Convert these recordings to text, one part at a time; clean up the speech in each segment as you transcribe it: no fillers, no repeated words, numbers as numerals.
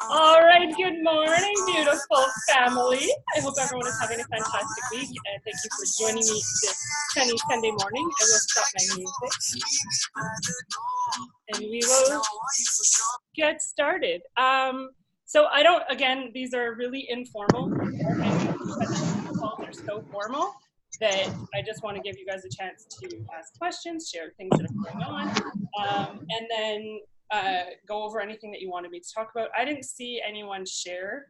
All right, good morning, beautiful family. I hope everyone is having a fantastic week, and thank you for joining me this sunny Sunday morning. I will stop my music, and we will get started. So I don't, again, these are really informal. Calls are so formal that I just want to give you guys a chance to ask questions, share things that are going on, and then go over anything that you wanted me to talk about. I didn't see anyone share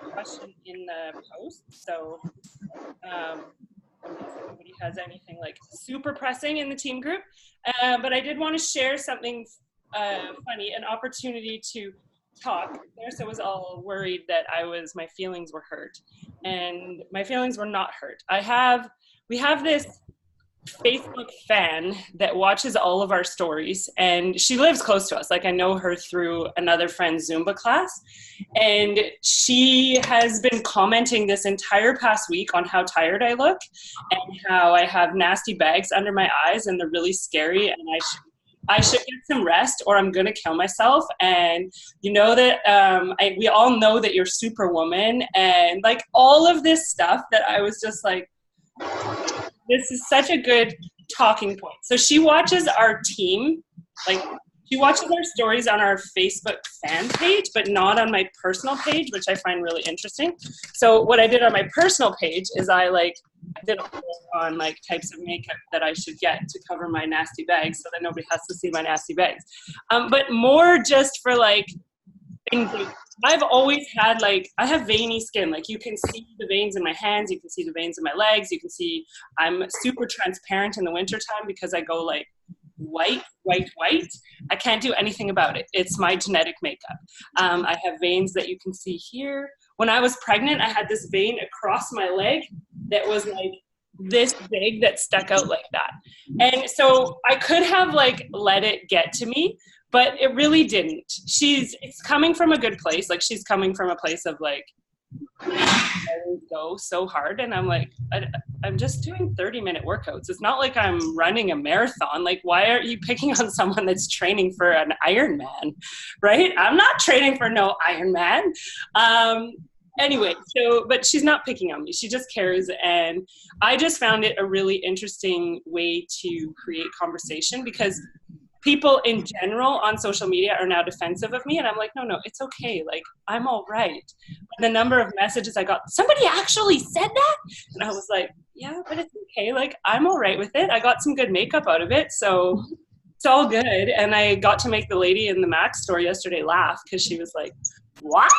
a question in the post, so unless anybody has anything like super pressing in the team group, but I did want to share something funny, an opportunity to talk there. So I was all worried that my feelings were hurt, and my feelings were not hurt. We have this Facebook fan that watches all of our stories, and she lives close to us. Like, I know her through another friend's Zumba class, and she has been commenting this entire past week on how tired I look and how I have nasty bags under my eyes and they're really scary, and I should get some rest or I'm gonna kill myself. And you know that we all know that you're Superwoman, and like all of this stuff that I was just like, this is such a good talking point. So she watches our team, like she watches our stories on our Facebook fan page, but not on my personal page, which I find really interesting. So what I did on my personal page is I did a poll on like types of makeup that I should get to cover my nasty bags so that nobody has to see my nasty bags. But more just for like things like, I've always had I have veiny skin. Like, you can see the veins in my hands, you can see the veins in my legs, you can see I'm super transparent in the wintertime because I go like white. I can't do anything about it. It's my genetic makeup. I have veins that you can see here. When I was pregnant, I had this vein across my leg that was like this big that stuck out like that. And so I could have let it get to me, but it really didn't. It's coming from a good place. Like, she's coming from a place of like, I go so hard, and I'm like, I'm just doing 30-minute workouts. It's not like I'm running a marathon. Like, why are you picking on someone that's training for an Ironman, right? I'm not training for no Ironman. Anyway, but she's not picking on me. She just cares, and I just found it a really interesting way to create conversation, because people in general on social media are now defensive of me, and I'm like, no, it's okay. Like, I'm all right. But the number of messages I got, somebody actually said that? And I was like, yeah, but it's okay. Like, I'm all right with it. I got some good makeup out of it, so it's all good. And I got to make the lady in the Mac store yesterday laugh, because she was like, what?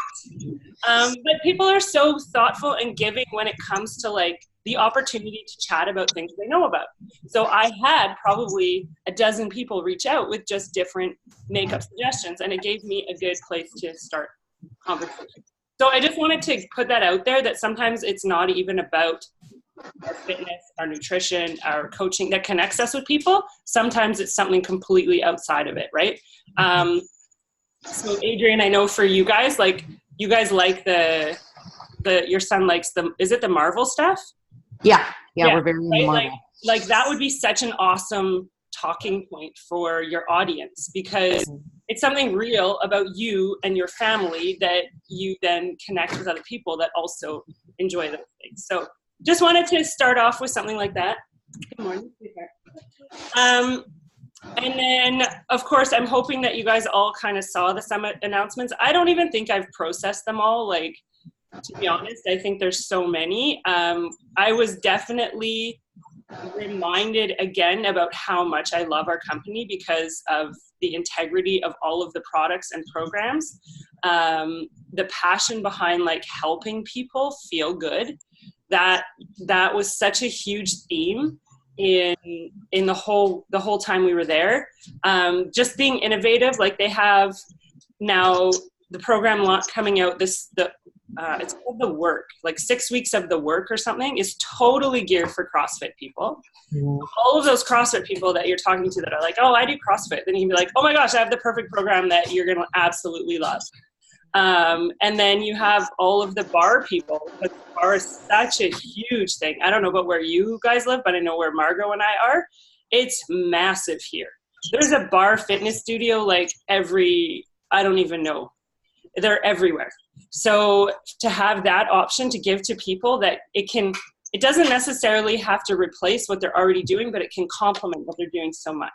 But people are so thoughtful and giving when it comes to like the opportunity to chat about things they know about. So I had probably a dozen people reach out with just different makeup suggestions, and it gave me a good place to start conversation. So I just wanted to put that out there, that sometimes it's not even about our fitness, our nutrition, our coaching that connects us with people. Sometimes it's something completely outside of it, right? So Adrian, I know for you guys, you guys like your son likes is it the Marvel stuff? Yeah, we're very right? Marvel. Like that would be such an awesome talking point for your audience, because it's something real about you and your family that you then connect with other people that also enjoy those things. So just wanted to start off with something like that. Good morning. And then, of course, I'm hoping that you guys all kind of saw the summit announcements. I don't even think I've processed them all. Like, to be honest, I think there's so many. I was definitely reminded again about how much I love our company because of the integrity of all of the products and programs, the passion behind like helping people feel good. That was such a huge theme in the whole time we were there. Just being innovative, like they have now the program coming out it's called The Work, like 6 weeks of The Work or something, is totally geared for CrossFit people. Mm-hmm. All of those CrossFit people that you're talking to that are like, oh, I do CrossFit, then you can be like, oh my gosh, I have the perfect program that you're going to absolutely love. And then you have all of the bar people, because bar is such a huge thing. I don't know about where you guys live, but I know where Margot and I are. It's massive here. There's a bar fitness studio like every, I don't even know, they're everywhere. So to have that option to give to people that it doesn't necessarily have to replace what they're already doing, but it can complement what they're doing so much,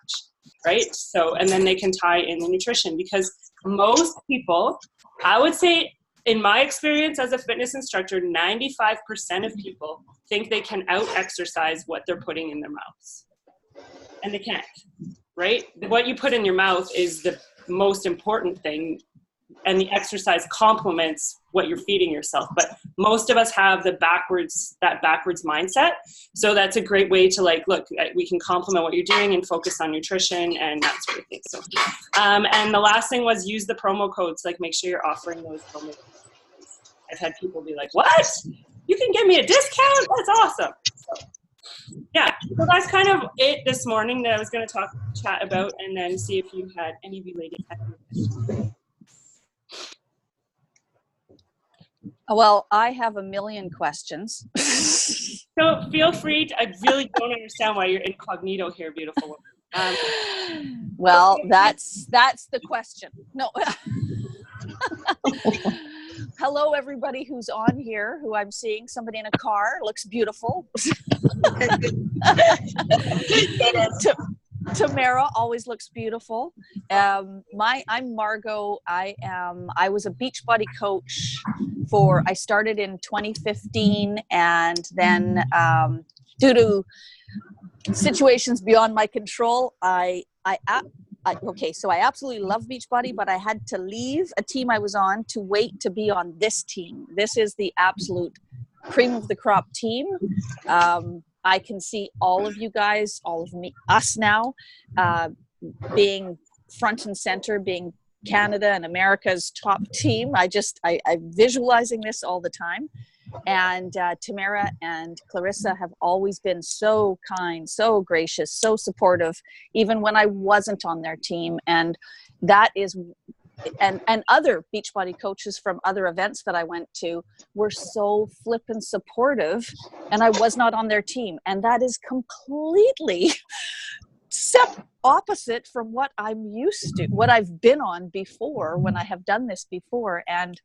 right? So, and then they can tie in the nutrition, because most people, I would say, in my experience as a fitness instructor, 95% of people think they can out-exercise what they're putting in their mouths. And they can't, right? What you put in your mouth is the most important thing, and the exercise complements what you're feeding yourself. But most of us have that backwards mindset. So that's a great way to look, we can complement what you're doing and focus on nutrition and that sort of thing. So, and the last thing was use the promo codes. Make sure you're offering those promo codes. I've had people be like, what? You can give me a discount? That's awesome. So, yeah, so that's kind of it this morning that I was going to chat about, and then see if you had any related questions. Well, I have a million questions. So feel free to, I really don't understand why you're incognito here, beautiful woman. Well, that's the question. No. Hello, everybody who's on here, who I'm seeing. Somebody in a car, looks beautiful. Tamara always looks beautiful. I'm Margot. I was a Beachbody coach I started in 2015, and then due to situations beyond my control, so I absolutely love Beachbody, but I had to leave a team I was on to wait to be on this team. This is the absolute cream of the crop team. I can see all of you guys, all of us now, being front and center, being Canada and America's top team. I'm visualizing this all the time. And Tamara and Clarissa have always been so kind, so gracious, so supportive, even when I wasn't on their team. And that is, and other Beachbody coaches from other events that I went to were so flippin' supportive, and I was not on their team. And that is completely opposite from what I'm used to, what I've been on before when I have done this before. And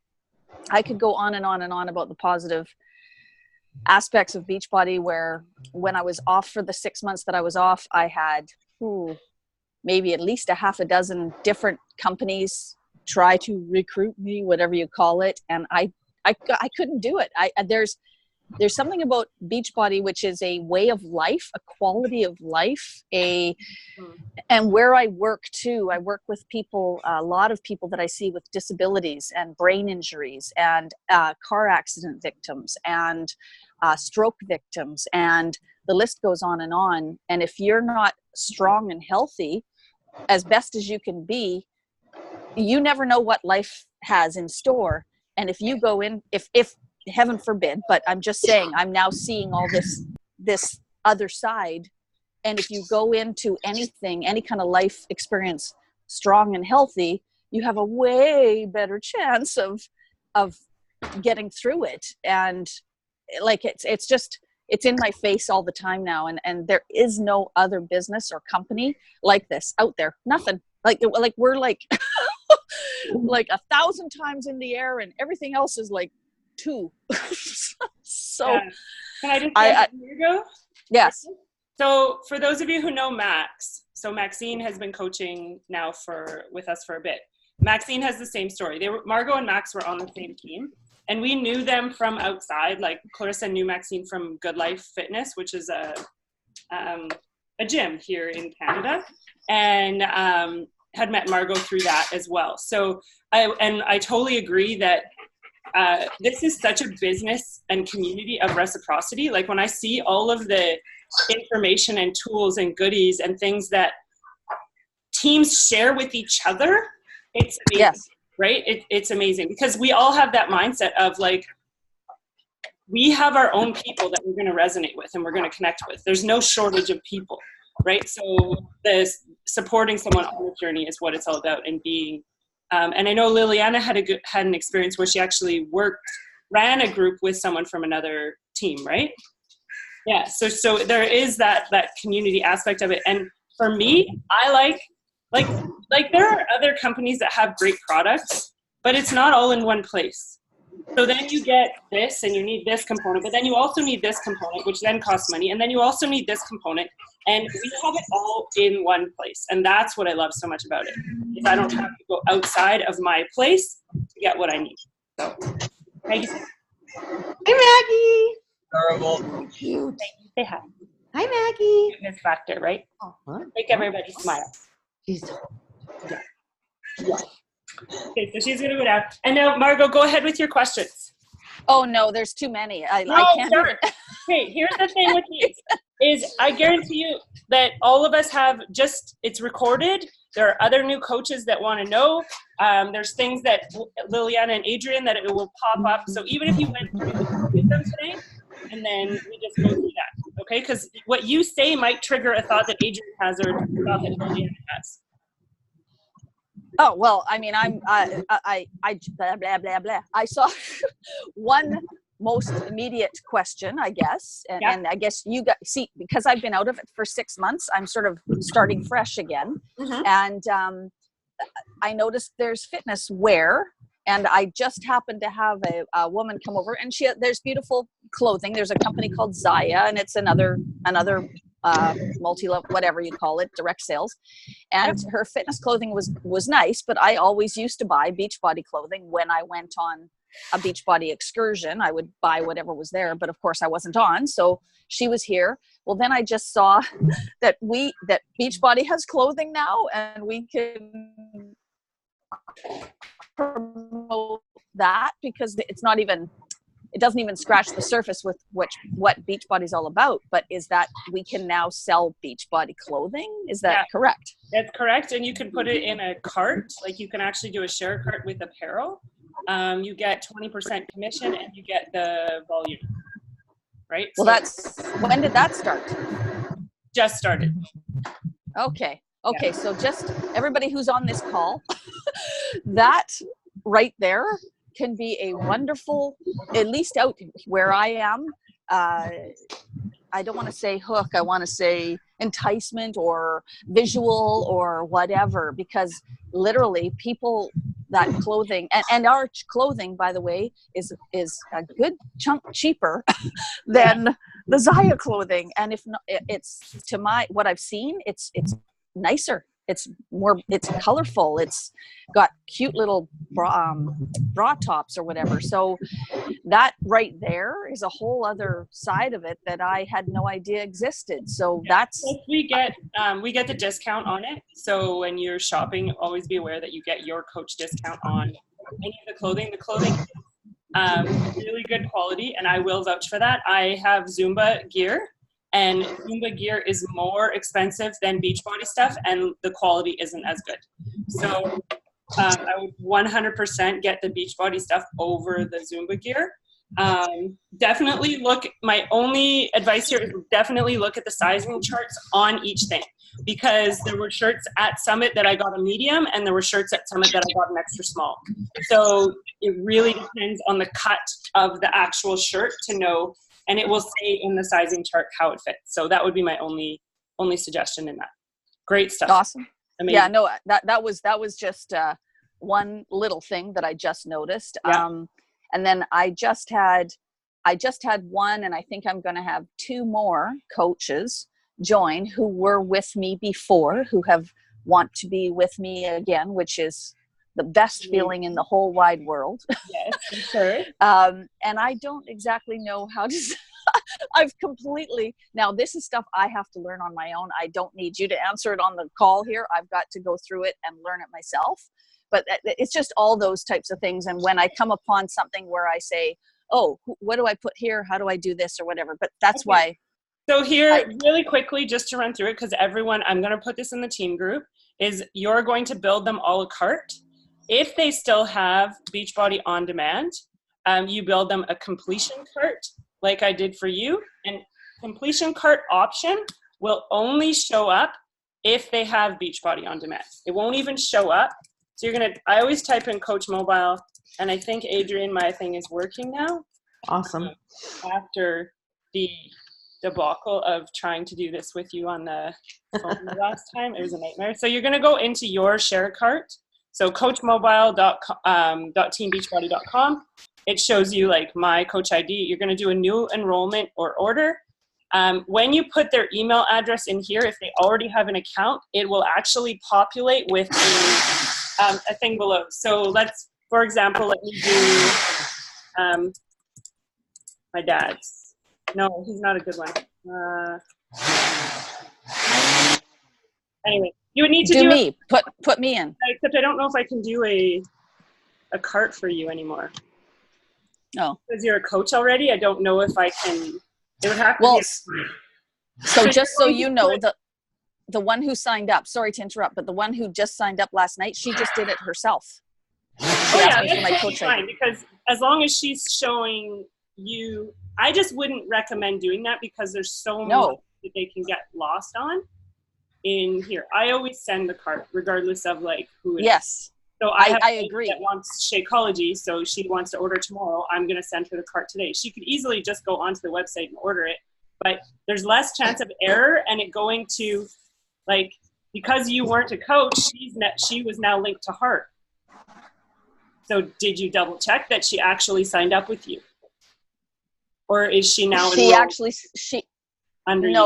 I could go on and on and on about the positive aspects of Beachbody, where when I was off for the 6 months that I was off, I had maybe at least a half a dozen different companies try to recruit me, whatever you call it. And I couldn't do it. There's something about Beachbody, which is a way of life, a quality of life, and where I work too. I work with people, a lot of people that I see with disabilities and brain injuries and car accident victims and stroke victims, and the list goes on and on. And if you're not strong and healthy as best as you can be, you never know what life has in store. And if you go in, if heaven forbid, but I'm just saying, I'm now seeing all this other side. And if you go into anything, any kind of life experience, strong and healthy, you have a way better chance of getting through it. And it's in my face all the time now. And there is no other business or company like this out there. Nothing. Like we're like 1,000 times in the air, and everything else is like 2. So yeah. Can I just say here you go? Yes. So for those of you who know Max, so Maxine has been coaching now with us for a bit. Maxine has the same story. Margot and Max were on the same team, and we knew them from outside. Like Clarissa knew Maxine from Good Life Fitness, which is a gym here in Canada, and had met Margot through that as well. So I totally agree that this is such a business and community of reciprocity. Like when I see all of the information and tools and goodies and things that teams share with each other, it's amazing, yes. Right? It's amazing, because we all have that mindset of like, we have our own people that we're going to resonate with and we're going to connect with. There's no shortage of people, right? So supporting someone on the journey is what it's all about, and being and I know Liliana had an experience where she actually ran a group with someone from another team, right? Yeah, so there is that community aspect of it. And for me, I like there are other companies that have great products, but it's not all in one place. So then you get this and you need this component, but then you also need this component, which then costs money. And then you also need this component, and we have it all in one place. And that's what I love so much about it, is I don't have to go outside of my place to get what I need. So, Maggie. Hey, Maggie. Terrible. Cute. Say hi. Hi, Maggie. Cuteness factor, right? Oh, Make everybody smile. she's Yeah. Okay, so she's gonna go down. And now, Margot, go ahead with your questions. Oh no, there's too many. I can't. Sure. Hey, here's the thing with these is I guarantee you that all of us have it's recorded. There are other new coaches that want to know. There's things that Liliana and Adrian that it will pop up. So even if you went through them today, and then we just go through that, okay? Because what you say might trigger a thought that Adrian has or a thought that Liliana has. Oh well, I mean, I blah blah blah blah. I saw one most immediate question, I guess, and I guess you got because I've been out of it for 6 months. I'm sort of starting fresh again, and I noticed there's fitness wear, and I just happened to have a woman come over, and there's beautiful clothing. There's a company called Zaya, and it's another multi-level, whatever you call it, direct sales. And her fitness clothing was nice, but I always used to buy Beachbody clothing when I went on a Beachbody excursion. I would buy whatever was there, but of course I wasn't on. So she was here. Well, then I just saw that Beachbody has clothing now, and we can promote that because it doesn't even scratch the surface with what Beachbody's all about, but is that we can now sell Beachbody clothing? Is that correct? That's correct. And you can put it in a cart. Like you can actually do a share cart with apparel. You get 20% commission and you get the volume, right? Well, when did that start? Just started. Okay. Yeah. So just everybody who's on this call, that right there can be a wonderful, at least out where I am, I don't want to say hook, I want to say enticement or visual or whatever, because literally people, that clothing, and our clothing, by the way, is a good chunk cheaper than the Zaya clothing. And if not, it's what I've seen, it's nicer. It's colorful. It's got cute little bra tops or whatever. So that right there is a whole other side of it that I had no idea existed. So that's we get the discount on it. So when you're shopping, always be aware that you get your coach discount on any of the clothing. The clothing is really good quality, and I will vouch for that. I have Zumba gear. And Zumba gear is more expensive than Beachbody stuff, and the quality isn't as good. So I would 100% get the Beachbody stuff over the Zumba gear. Definitely my only advice here is definitely look at the sizing charts on each thing, because there were shirts at Summit that I got a medium, and there were shirts at Summit that I got an extra small. So it really depends on the cut of the actual shirt to know. And it will say in the sizing chart how it fits. So that would be my only suggestion in that. Great stuff. Awesome. Amazing. Yeah, no, that was just one little thing that I just noticed. Yeah. And then I just had one, and I think I'm going to have 2 more coaches join who were with me before, who want to be with me again, which is the best feeling in the whole wide world. Yes, for sure. And I don't exactly know how to, now this is stuff I have to learn on my own. I don't need you to answer it on the call here. I've got to go through it and learn it myself. But it's just all those types of things. And when I come upon something where I say, oh, what do I put here? How do I do this or whatever? But that's why. So here, really quickly, just to run through it, because everyone, I'm going to put this in the team group, is you're going to build them all a cart. If they still have Beachbody On Demand, you build them a completion cart like I did for you. And completion cart option will only show up if they have Beachbody On Demand. It won't even show up. So I always type in Coach Mobile, and I think, Adrian, my thing is working now. Awesome. After the debacle of trying to do this with you on the phone the last time, it was a nightmare. So you're going to go into your share cart. So coachmobile.teambeachbody.com. It shows you like my coach ID. You're going to do a new enrollment or order. When you put their email address in here, if they already have an account, it will actually populate with a thing below. So let's, for example, let me do my dad's. No, he's not a good one. Anyway, you would need to do me. Put me in. Except I don't know if I can do a cart for you anymore. Oh. Because you're a coach already, I don't know if I can. It would have to Well, be so just so you know, the one who signed up, sorry to interrupt, but the one who just signed up last night, she just did it herself. She asked me for my coach ID. Because as long as she's showing you, I just wouldn't recommend doing that because there's so much that they can get lost on in here. I always send the cart regardless of like who it is. Yes. So I agree. That wants Shakeology, so she wants to order tomorrow. I'm going to send her the cart today. She could easily just go onto the website and order it, but there's less chance of error and it going to, like, because you weren't a coach, she was now linked to Heart. So did you double check that she actually signed up with you, or is she now?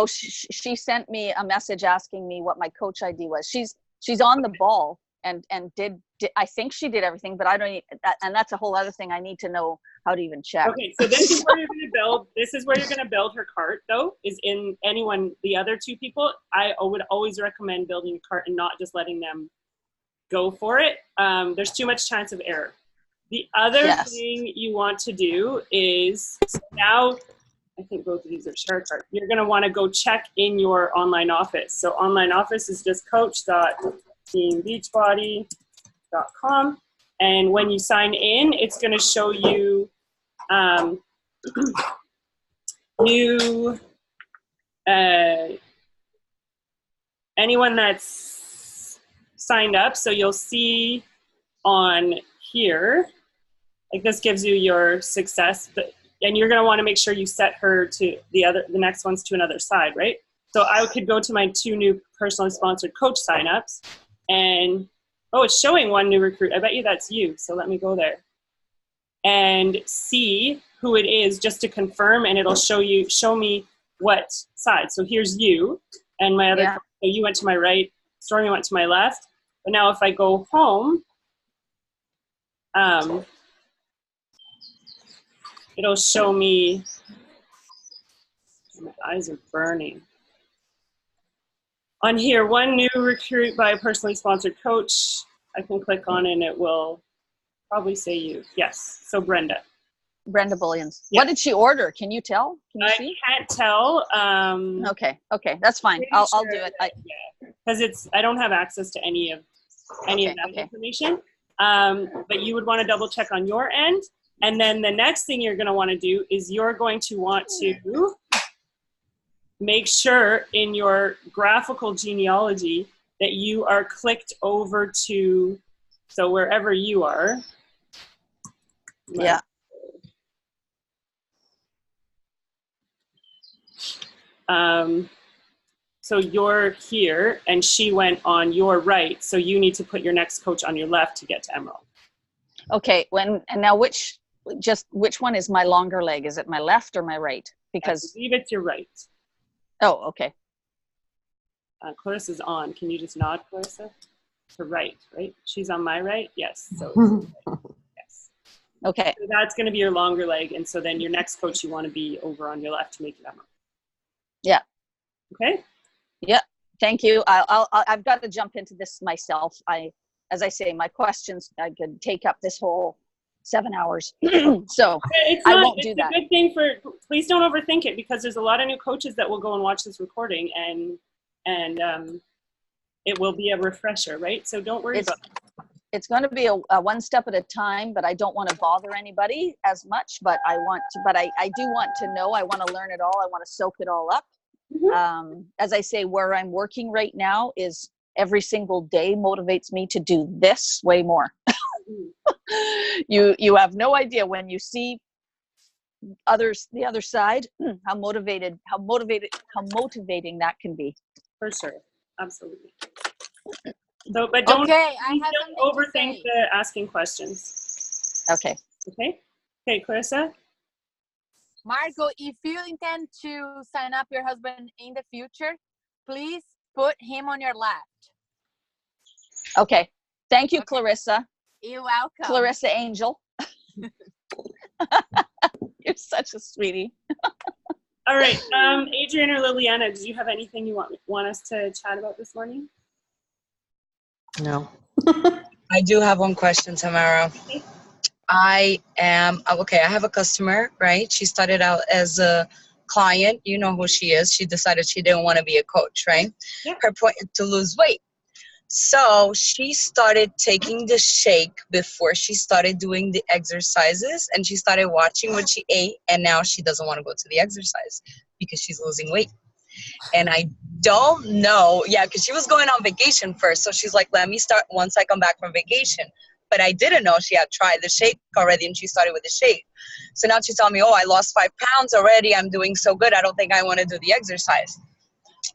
She sent me a message asking me what my coach ID was. She's on the ball. And did I think she did everything, but I don't need that, and that's a whole other thing I need to know how to even check. Okay, so this is where you're going to build. This is where you're going to build her cart, though. Is in the other two people. I would always recommend building a cart and not just letting them go for it. There's too much chance of error. The other thing you want to do is now. I think both of these are share cart. You're going to want to go check in your online office. So online office is just coach.teambeachbody.com, and when you sign in, it's going to show you new anyone that's signed up. So you'll see on here, like this gives you your success, and you're going to want to make sure you set her to the next ones to another side, right? So I could go to my 2 new personally sponsored coach signups. And, it's showing 1 new recruit. I bet you that's you. So let me go there and see who it is just to confirm. And it'll show me what side. So here's you and my other, so you went to my right, Stormy went to my left. But now if I go home, it'll show me, my eyes are burning. On here, 1 new recruit by a personally sponsored coach. I can click on it and it will probably say you. Yes, so Brenda. Brenda Bullions. Yeah. What did she order? Can you tell? Can you see? I can't tell. Okay, that's fine. I'll do it. Because I don't have access to any of that information. But you would want to double check on your end. And then the next thing you're going to want to do is you're going to want to make sure in your graphical genealogy that you are clicked over to, so wherever you are. Yeah. So you're here and she went on your right. So you need to put your next coach on your left to get to Emerald. Okay. And now which one is my longer leg? Is it my left or my right? Because I believe it's your right. Oh, okay. Clarissa's on. Can you just nod, Clarissa? To right? She's on my right? Yes. So yes. Okay. So that's going to be your longer leg. And so then your next coach, you want to be over on your left to make it Emerald. Yeah. Okay. Yeah. Thank you. I've got to jump into this myself. As I say, my questions, I could take up this whole 7 hours. So I won't do that. It's a good thing please don't overthink it, because there's a lot of new coaches that will go and watch this recording and it will be a refresher, right? So don't worry about it. It's going to be a 1 step at a time, but I don't want to bother anybody as much, but I do want to know, I want to learn it all. I want to soak it all up. Mm-hmm. As I say, where I'm working right now is every single day motivates me to do this way more. You have no idea when you see the other side, how motivating that can be. For sure. Absolutely. So, but don't, Okay, I have don't something to overthink say. the asking questions. Okay. Okay. Okay, Clarissa. Marco, if you intend to sign up your husband in the future, please put him on your left. Okay. Thank you, Okay. Clarissa. You're welcome. Clarissa Angel. You're such a sweetie. All right. Adrian or Liliana, do you have anything you want us to chat about this morning? No. I do have one question, Tamara. Okay. I have a customer, right? She started out as a client. You know who she is. She decided she didn't want to be a coach, right? Yeah. Her point is to lose weight. So she started taking the shake before she started doing the exercises, and she started watching what she ate, and now she doesn't want to go to the exercise because she's losing weight. And I don't know, because she was going on vacation first. So she's like, let me start once I come back from vacation. But I didn't know she had tried the shake already, and she started with the shake. So now she's telling me, I lost 5 pounds already. I'm doing so good. I don't think I want to do the exercise.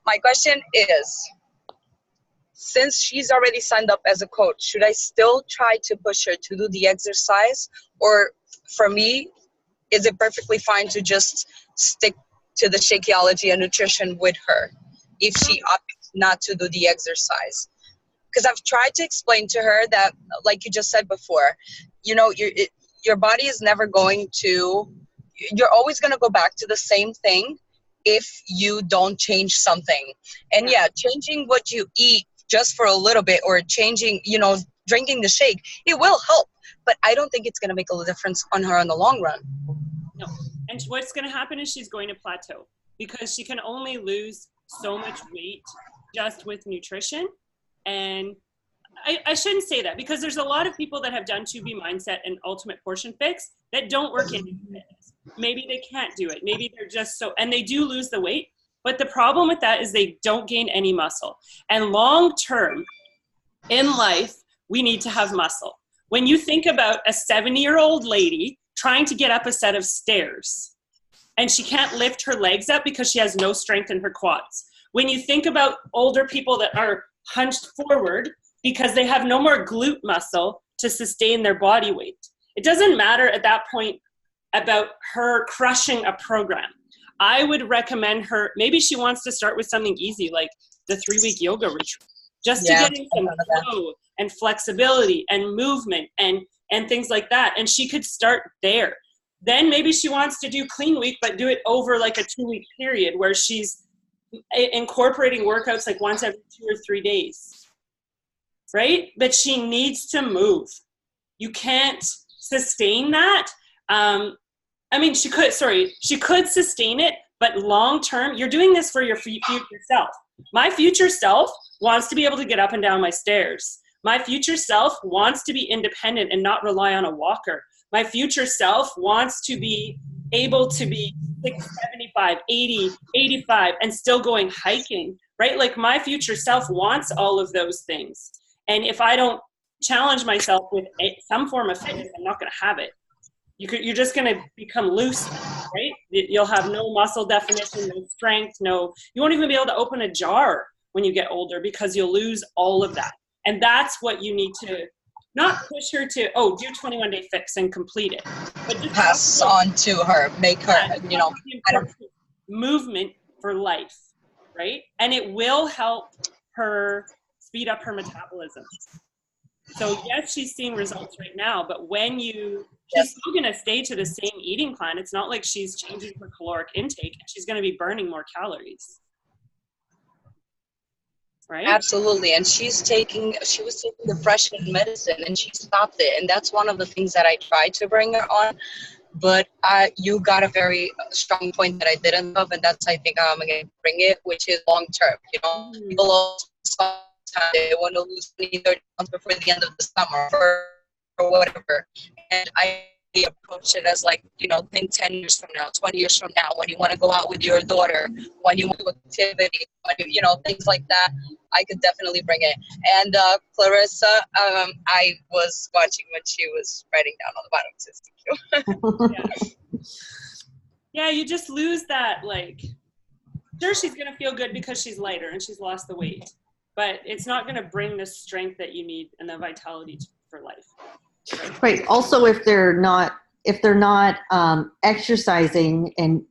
My question is, since she's already signed up as a coach, should I still try to push her to do the exercise? Or for me, is it perfectly fine to just stick to the Shakeology and nutrition with her if she opts not to do the exercise? Because I've tried to explain to her that, like you just said before, your body is never going to, you're always going to go back to the same thing if you don't change something. And changing what you eat just for a little bit, or changing, drinking the shake, it will help. But I don't think it's going to make a difference on her in the long run. No. And what's going to happen is she's going to plateau, because she can only lose so much weight just with nutrition. And I shouldn't say that, because there's a lot of people that have done 2B Mindset and Ultimate Portion Fix that don't work in fitness. Maybe they can't do it. Maybe they're just and they do lose the weight. But the problem with that is they don't gain any muscle. And long term in life, we need to have muscle. When you think about a 70-year-old lady trying to get up a set of stairs, and she can't lift her legs up because she has no strength in her quads. When you think about older people that are hunched forward because they have no more glute muscle to sustain their body weight, it doesn't matter at that point about her crushing a program. I would recommend her, maybe she wants to start with something easy like the 3-week yoga retreat, just to get in some flow and flexibility and movement and things like that. And she could start there. Then maybe she wants to do clean week, but do it over like a 2-week period where she's incorporating workouts like once every 2 or 3 days, right? But she needs to move. You can't sustain that. She could sustain it, but long term, you're doing this for your future self. My future self wants to be able to get up and down my stairs. My future self wants to be independent and not rely on a walker. My future self wants to be able to be 75, 80, 85 and still going hiking, right? Like my future self wants all of those things. And if I don't challenge myself with some form of fitness, I'm not going to have it. You're just going to become loose, right? You'll have no muscle definition, no strength, you won't even be able to open a jar when you get older because you'll lose all of that. And that's what you need to, not push her to, do 21-day fix and complete it. But just pass on to her, make her, movement for life, right? And it will help her speed up her metabolism. So yes, she's seeing results right now, but she's still going to stay to the same eating plan. It's not like she's changing her caloric intake. She's going to be burning more calories. Right? Absolutely. And she was taking depression medicine and she stopped it. And that's one of the things that I tried to bring her on. But you got a very strong point that I didn't love, and that's, I think, how I'm going to bring it, which is long term. People also they want to lose 20, 30 pounds before the end of the summer or whatever. And I approach it as think 10 years from now, 20 years from now, when you want to go out with your daughter, when you want to do activity, things like that. I could definitely bring it. And Clarissa, I was watching when she was writing down on the bottom system. Yeah, you just lose that, sure, she's going to feel good because she's lighter and she's lost the weight. but it's not going to bring the strength that you need and the vitality for life. Right. Also, if they're not exercising and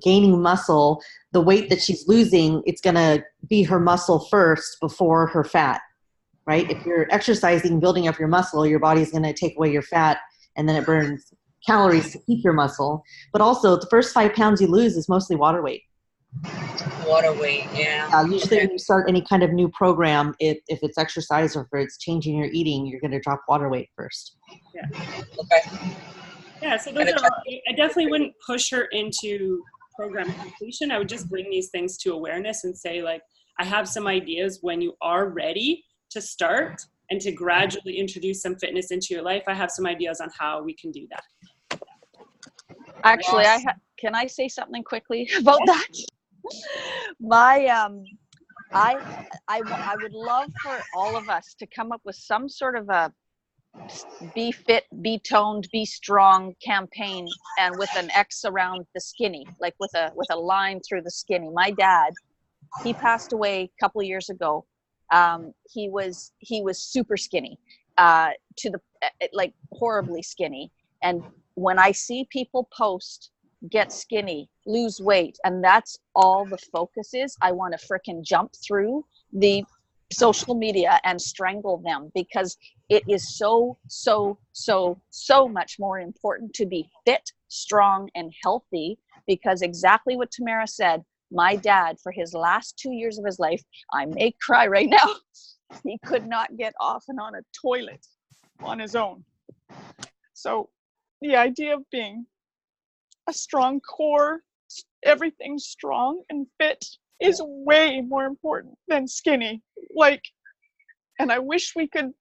gaining muscle, the weight that she's losing, it's going to be her muscle first before her fat, right? If you're exercising, building up your muscle, your body's going to take away your fat, and then it burns calories to keep your muscle. But also, the first 5 pounds you lose is mostly water weight. Water weight, yeah. Usually when you start any kind of new program, if it's exercise or if it's changing your eating, you're going to drop water weight first. Yeah. Okay. Yeah, so those are, I definitely wouldn't push her into program completion. I would just bring these things to awareness and say, like, I have some ideas when you are ready to start and to gradually introduce some fitness into your life. I have some ideas on how we can do that. Actually, can I say something quickly about that? My I would love for all of us to come up with some sort of a be fit, be toned, be strong campaign, and with an X around the skinny, like with a line through the skinny. My dad, he passed away a couple of years ago. He was super skinny, to the like horribly skinny. And when I see people post, get skinny, lose weight, and that's all the focus is, I want to frickin' jump through the social media and strangle them, because it is so much more important to be fit, strong, and healthy. Because exactly what Tamara said, my dad, for his last 2 years of his life, I may cry right now, he could not get off and on a toilet on his own. So the idea of being a strong core, everything strong and fit, is way more important than skinny. Like, and I wish we could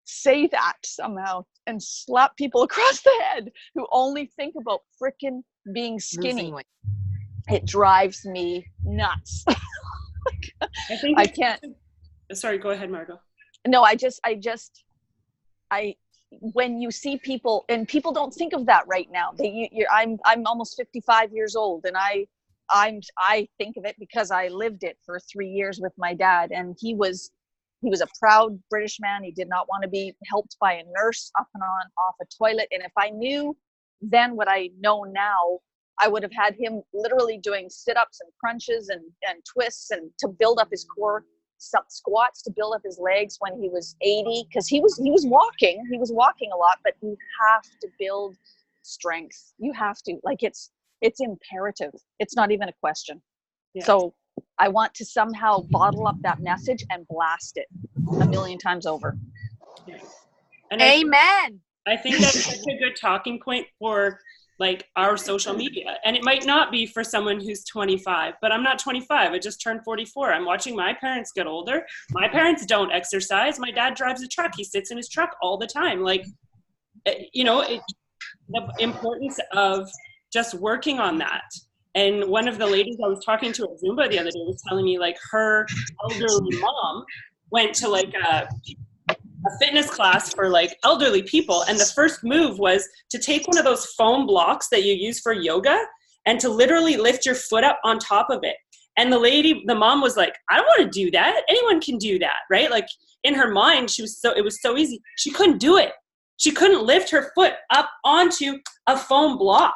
say that somehow and slap people across the head who only think about frickin' being skinny. It drives me nuts. I think I can't. Sorry, go ahead, Margot. No, when you see people, and people don't think of that right now. I'm almost 55 years old, and I think of it because I lived it for 3 years with my dad, and he was a proud British man. He did not want to be helped by a nurse up and on off a toilet. And if I knew then what I know now, I would have had him literally doing sit-ups and crunches and twists and to build up his core, some squats to build up his legs when he was 80, because he was walking a lot. But you have to build strength. You have to, like, it's imperative. It's not even a question. Yeah. So I want to somehow bottle up that message and blast it 1,000,000 times over. Yeah. And Amen. I think that's such a good talking point for, like, our social media. And it might not be for someone who's 25, but I'm not 25. I just turned 44. I'm watching my parents get older. My parents don't exercise. My dad drives a truck. He sits in his truck all the time. Like, you know, the importance of just working on that. And one of the ladies I was talking to at Zumba the other day was telling me, like, her elderly mom went to, like, a fitness class for, like, elderly people. And the first move was to take one of those foam blocks that you use for yoga and to literally lift your foot up on top of it. And the mom was like, I don't want to do that. Anyone can do that, right? Like, in her mind, it was so easy. She couldn't do it. She couldn't lift her foot up onto a foam block.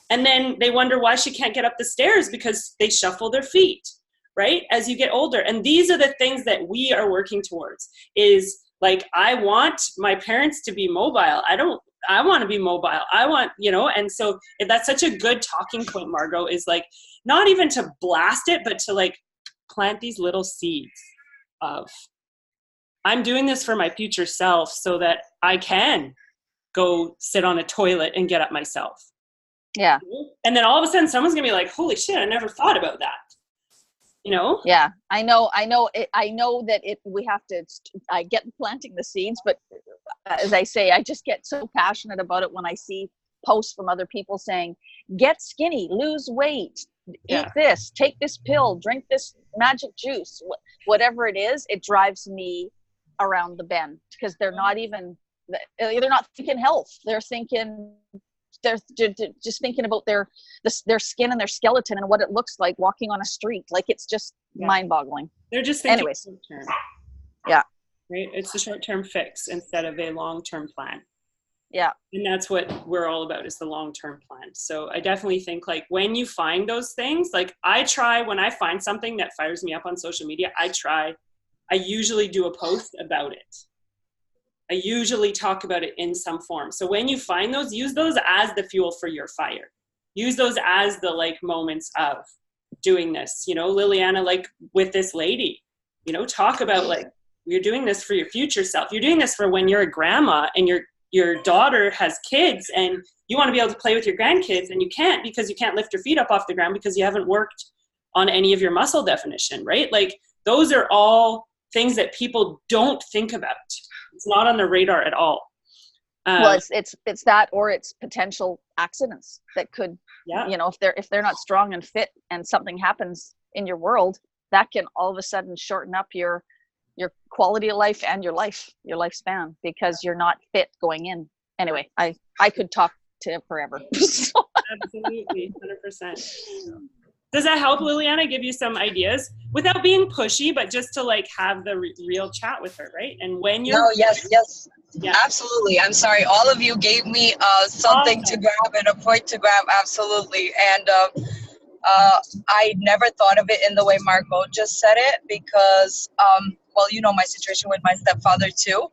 And then they wonder why she can't get up the stairs, because they shuffle their feet, right? As you get older. And these are the things that we are working towards, is, like, I want my parents to be mobile. I want to be mobile. I want, you know, and so that's such a good talking point, Margot, is, like, not even to blast it, but to, like, plant these little seeds of, I'm doing this for my future self so that I can go sit on a toilet and get up myself. Yeah. And then all of a sudden someone's gonna be like, holy shit, I never thought about that. You know? Yeah, I know that we have to, I get planting the seeds, but as I say, I just get so passionate about it when I see posts from other people saying, get skinny, lose weight, eat this, take this pill, drink this magic juice, whatever it is, it drives me around the bend, because they're not thinking health. They're just thinking about their skin and their skeleton and what it looks like walking on a street. Like, it's just mind-boggling. They're just thinking Anyways. short term. Yeah. Right? It's the short-term fix instead of a long-term plan. Yeah. And that's what we're all about, is the long-term plan. So I definitely think, like, when you find those things, like I try, when I find something that fires me up on social media, I usually do a post about it. I usually talk about it in some form. So when you find those, use those as the fuel for your fire. Use those as the like moments of doing this, you know, Liliana, like with this lady, you know, talk about like, you're doing this for your future self. You're doing this for when you're a grandma and your daughter has kids and you want to be able to play with your grandkids and you can't because you can't lift your feet up off the ground because you haven't worked on any of your muscle definition, right? Like those are all things that people don't think about. It's not on the radar at all. Well, it's that, or it's potential accidents that could, you know, if they're not strong and fit and something happens in your world, that can all of a sudden shorten up your quality of life and your lifespan because you're not fit going in. Anyway, I could talk to forever. Absolutely, 100%. Does that help, Liliana, give you some ideas without being pushy, but just to like have the real chat with her, right? And when you're yes, absolutely. I'm sorry, all of you gave me something to grab and a point to grab. Absolutely. And I never thought of it in the way Margot just said it because, well, you know, my situation with my stepfather too.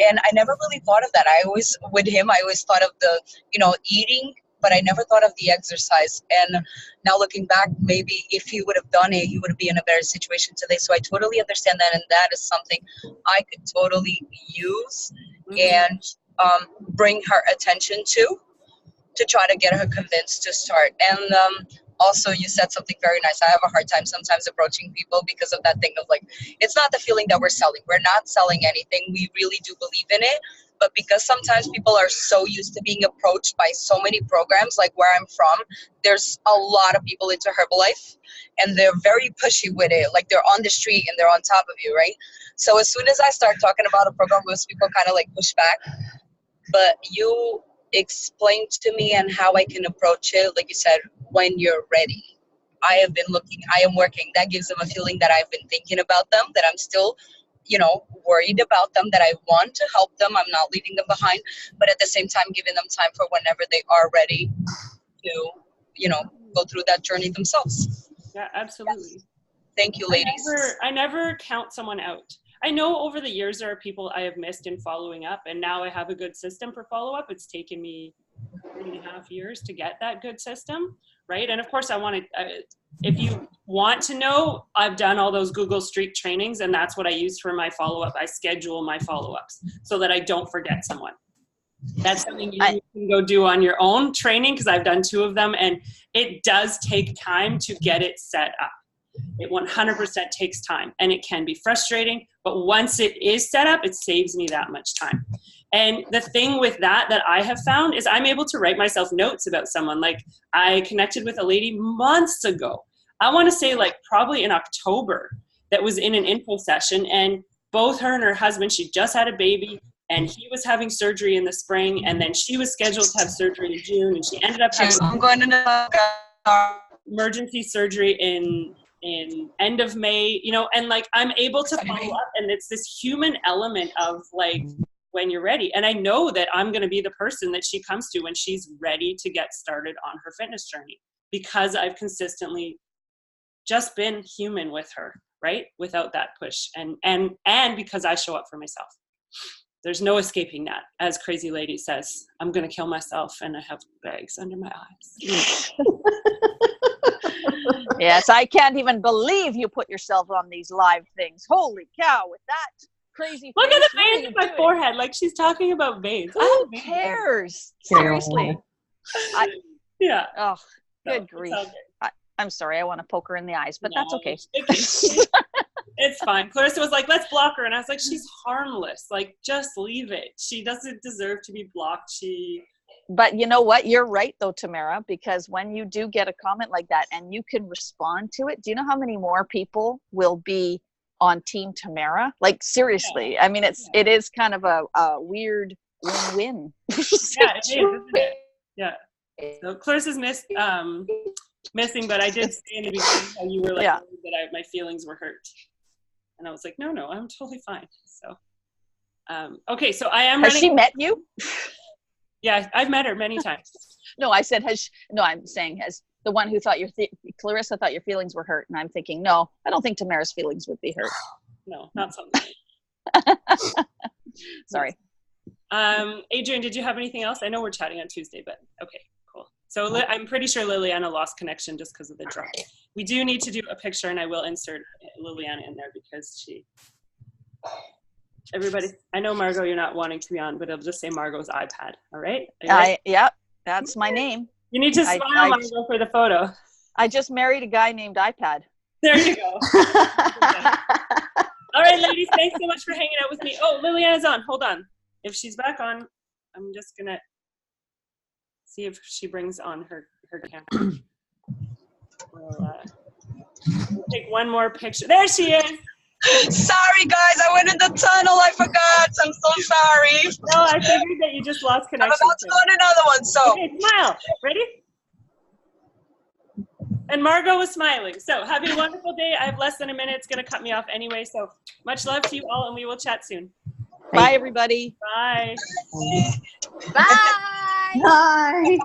And I never really thought of that. I always thought of the, you know, eating, but I never thought of the exercise. And now looking back, maybe if he would have done it, he would be in a better situation today. So I totally understand that. And that is something I could totally use and bring her attention to try to get her convinced to start. And also, you said something very nice. I have a hard time sometimes approaching people because of that thing of like, it's not the feeling that we're selling. We're not selling anything. We really do believe in it. But because sometimes people are so used to being approached by so many programs, like where I'm from, there's a lot of people into Herbalife and they're very pushy with it. Like they're on the street and they're on top of you, right? So as soon as I start talking about a program, most people kind of like push back. But you explained to me and how I can approach it, like you said, when you're ready. I am working. That gives them a feeling that I've been thinking about them, that I'm still, you know, worried about them, that I want to help them. I'm not leaving them behind, but at the same time, giving them time for whenever they are ready to, you know, go through that journey themselves. Yeah, absolutely. Yes. Thank you, ladies. I never count someone out. I know over the years there are people I have missed in following up, and now I have a good system for follow-up. It's taken me 3.5 years to get that good system, right? And of course, I want to, if you want to know, I've done all those Google Street trainings, and that's what I use for my follow-up. I schedule my follow-ups so that I don't forget someone. That's something you can go do on your own training, because I've done 2 of them, and it does take time to get it set up. It 100% takes time, and it can be frustrating, but once it is set up, it saves me that much time. And the thing with that I have found is I'm able to write myself notes about someone. Like I connected with a lady months ago. I want to say like probably in October, that was in an info session, and both her and her husband, she just had a baby and he was having surgery in the spring, and then she was scheduled to have surgery in June, and she ended up having emergency surgery in end of May, you know, and like I'm able to follow up, and it's this human element of like when you're ready. And I know that I'm going to be the person that she comes to when she's ready to get started on her fitness journey, because I've consistently just been human with her, right? Without that push, and because I show up for myself. There's no escaping that. As Crazy Lady says, I'm going to kill myself and I have bags under my eyes. Yes, I can't even believe you put yourself on these live things. Holy cow, with that crazy Look face, at the veins in my forehead, like she's talking about veins. Who cares? Seriously. Yeah. Oh, good grief. I'm sorry, I want to poke her in the eyes, but that's okay. It's fine. Clarissa was like, let's block her. And I was like, she's harmless. Like, just leave it. She doesn't deserve to be blocked. But you know what? You're right, though, Tamara, because when you do get a comment like that and you can respond to it, do you know how many more people will be on Team Tamara? Like, seriously. Yeah. I mean, it is kind of a weird win-win. Yeah, it is, isn't it? Yeah. So Clarissa's missing, but I did say in the beginning how you were like, that my feelings were hurt. And I was like, no, I'm totally fine. So, okay, so I am Has running. she met you? Yeah, I've met her many times. No, I said, I'm saying, has the one who thought Clarissa thought your feelings were hurt. And I'm thinking, no, I don't think Tamara's feelings would be hurt. No, not something. Sorry. Adrian, did you have anything else? I know we're chatting on Tuesday, but okay, cool. So I'm pretty sure Liliana lost connection just because of the drop. We do need to do a picture, and I will insert Liliana in there because everybody, I know, Margot, you're not wanting to be on, but it'll just say Margot's iPad, all right? Yep, that's my name. You need to smile, Margot, for the photo. I just married a guy named iPad. There you go. All right, ladies, thanks so much for hanging out with me. Oh, Liliana's on. Hold on. If she's back on, I'm just going to see if she brings on her camera. We'll take one more picture. There she is. Sorry, guys. I went in the tunnel. I forgot. I'm so sorry. No, I figured that you just lost connection. I'm about to go on another one, so. Okay, smile. Ready? And Margot was smiling. So have a wonderful day. I have less than a minute. It's going to cut me off anyway. So much love to you all, and we will chat soon. Bye, everybody. Bye. Bye. Bye.